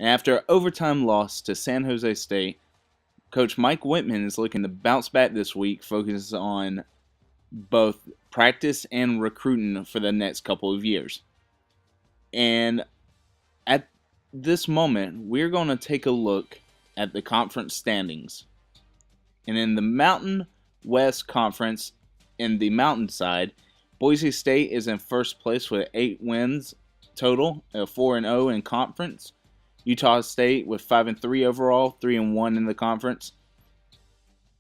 And after an overtime loss to San Jose State, Coach Mike Whitman is looking to bounce back this week, focus on both practice and recruiting for the next couple of years. And at this moment, we're going to take a look at the conference standings. And in the Mountain West Conference, in the Mountainside, Boise State is in first place with 8 wins total, 4-0 in conference. Utah State with 5-3 overall, 3-1 in the conference.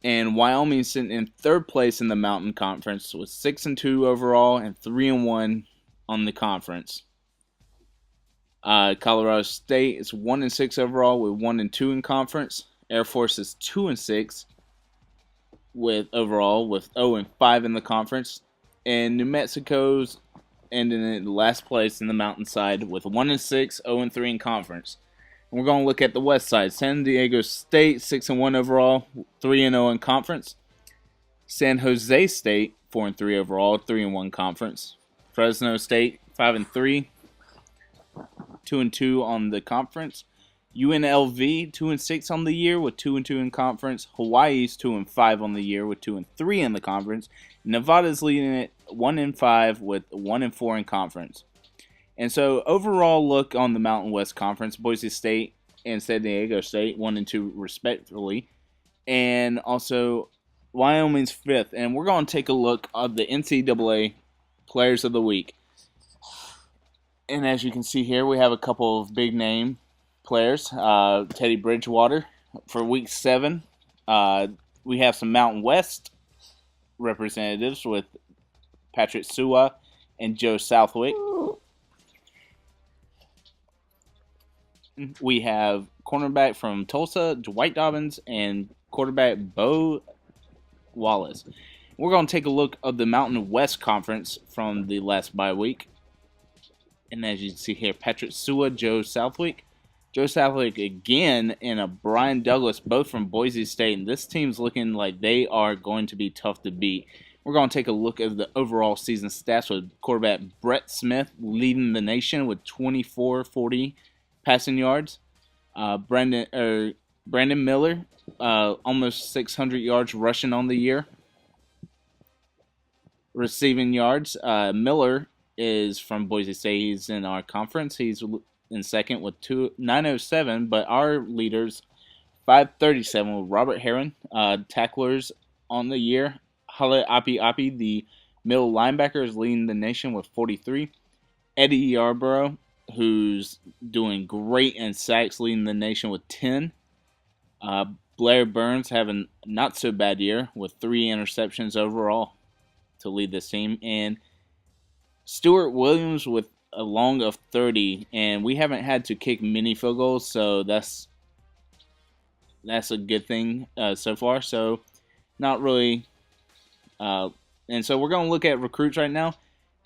And Wyoming sitting in third place in the Mountain Conference with 6-2 overall and 3-1 on the conference. Colorado State is 1-6 overall with 1-2 in conference. Air Force is 2-6 with overall with 0-5 in the conference. And New Mexico's ending in last place in the Mountainside with 1-6, 0-3 in conference. And we're going to look at the West Side. San Diego State 6-1 overall, 3-0 in conference. San Jose State 4-3 overall, 3-1 conference. Fresno State 5-3, 2-2 on the conference. UNLV 2-6 on the year with 2-2 in conference. Hawaii's 2-5 on the year with 2-3 in the conference. Nevada's leading it 1-5 with 1-4 in conference. And so overall look on the Mountain West Conference, Boise State and San Diego State 1-2 respectively, and also Wyoming's 5th. And we're going to take a look at the NCAA Players of the Week. And as you can see here, we have a couple of big name players. Teddy Bridgewater for Week 7. We have some Mountain West representatives with Patrick Sua and Joe Southwick. We have cornerback from Tulsa, Dwight Dobbins, and quarterback Bo Wallace. We're going to take a look at the Mountain West Conference from the last bye week. And as you can see here, Patrick Sua, Joe Southwick. Joe Southwick again and a Brian Douglas, both from Boise State. And this team's looking like they are going to be tough to beat. We're going to take a look at the overall season stats with quarterback Brett Smith leading the nation with 2440 passing yards. Brandon Miller, almost 600 yards rushing on the year. Receiving yards, Miller is from Boise State. He's in our conference. He's in second with 907, but our leaders 537 with Robert Heron. Tacklers on the year, Hala Api, the middle linebacker, is leading the nation with 43. Eddie Yarborough, who's doing great in sacks, leading the nation with 10. Blair Burns having not so bad year with 3 interceptions overall to lead this team. And Stuart Williams with a long of 30. And we haven't had to kick many field goals, so that's a good thing so far. So not really. And so we're going to look at recruits right now.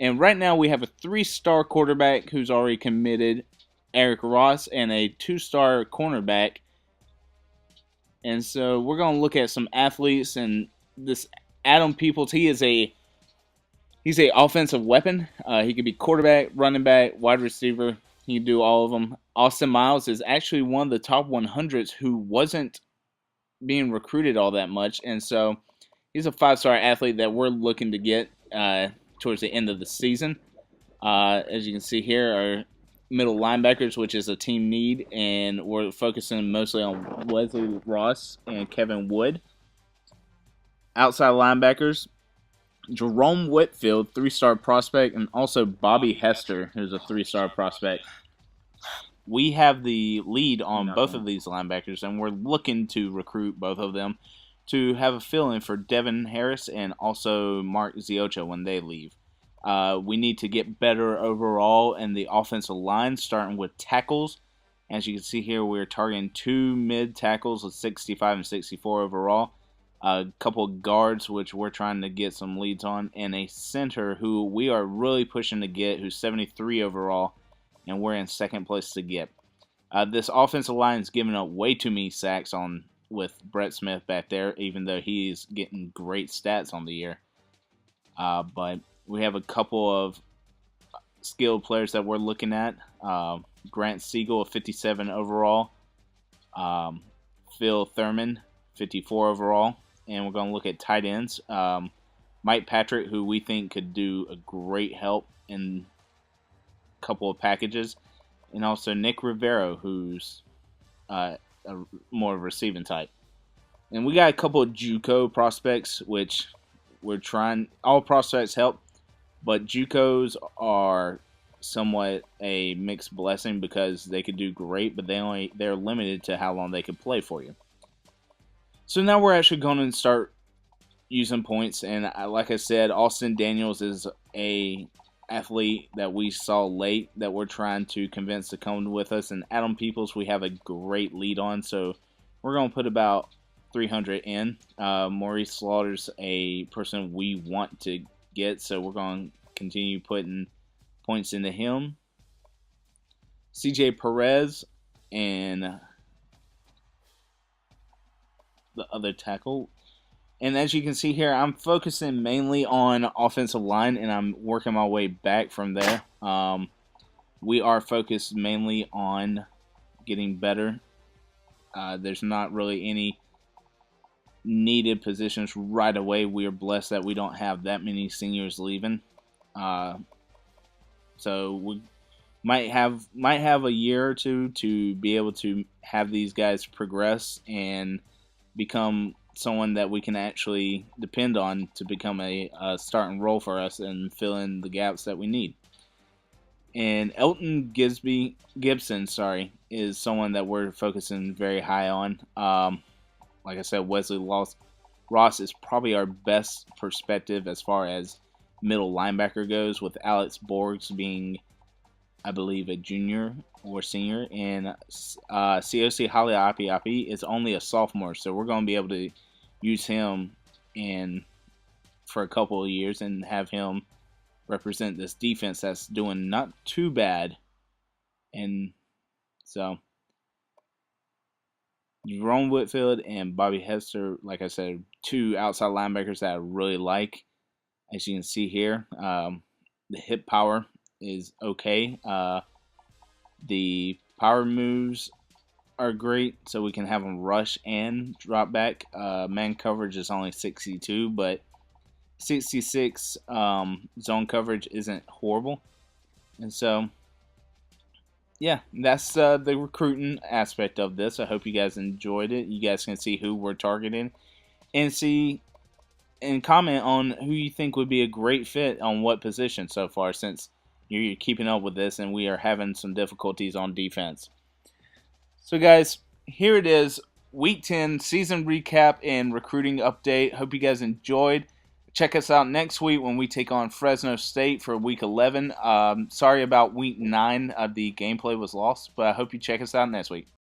And right now we have a 3-star quarterback who's already committed, Eric Ross, and a 2-star cornerback. And so we're going to look at some athletes. And this Adam Peoples, he's a offensive weapon. He could be quarterback, running back, wide receiver. He can do all of them. Austin Miles is actually one of the top 100s who wasn't being recruited all that much. And so he's a 5-star athlete that we're looking to get towards the end of the season. As you can see here, our middle linebackers, which is a team need, and we're focusing mostly on Wesley Ross and Kevin Wood. Outside linebackers, Jerome Whitfield, 3-star prospect, and also Bobby Hester, who's a 3-star prospect. We have the lead on both of these linebackers, and we're looking to recruit both of them to have a fill-in for Devin Harris and also Mark Ziocha when they leave. We need to get better overall in the offensive line, starting with tackles. As you can see here, we're targeting 2 mid tackles with 65 and 64 overall. A couple of guards, which we're trying to get some leads on, and a center who we are really pushing to get, who's 73 overall, and we're in second place to get. This offensive line is giving up way too many sacks with Brett Smith back there, even though he's getting great stats on the year. But we have a couple of skilled players that we're looking at. Grant Siegel, a 57 overall. Um, Phil Thurman, 54 overall. And we're going to look at tight ends. Mike Patrick, who we think could do a great help in a couple of packages. And also Nick Rivero, who's more of a receiving type. And we got a couple of JUCO prospects, which we're trying. All prospects help, but JUCOs are somewhat a mixed blessing because they could do great, but they're limited to how long they could play for you. So now we're actually going to start using points, and like I said, Austin Daniels is a athlete that we saw late that we're trying to convince to come with us, and Adam Peoples we have a great lead on, so we're going to put about 300 in. Maurice Slaughter's a person we want to get, so we're going to continue putting points into him. CJ Perez and the other tackle. And as you can see here, I'm focusing mainly on offensive line, and I'm working my way back from there. We are focused mainly on getting better. There's not really any needed positions right away. We are blessed that we don't have that many seniors leaving. So we might have a year or two to be able to have these guys progress and become someone that we can actually depend on to become a starting role for us and fill in the gaps that we need. And Elton Gibson, is someone that we're focusing very high on. Like I said, Wesley Ross is probably our best perspective as far as middle linebacker goes, with Alex Borgs being, I believe, a junior or senior, and COC Haliapi is only a sophomore, so we're going to be able to use him for a couple of years and have him represent this defense that's doing not too bad. And so Jerome Whitfield and Bobby Hester, like I said, two outside linebackers that I really like. As you can see here, the hip power is okay. The power moves are great, so we can have them rush and drop back. Man coverage is only 62, but 66 zone coverage isn't horrible. And so, yeah, that's the recruiting aspect of this. I hope you guys enjoyed it. You guys can see who we're targeting and comment on who you think would be a great fit on what position so far, since you're keeping up with this and we are having some difficulties on defense. So guys, here it is, Week 10 season recap and recruiting update. Hope you guys enjoyed. Check us out next week when we take on Fresno State for Week 11. Sorry about Week 9. The gameplay was lost, but I hope you check us out next week.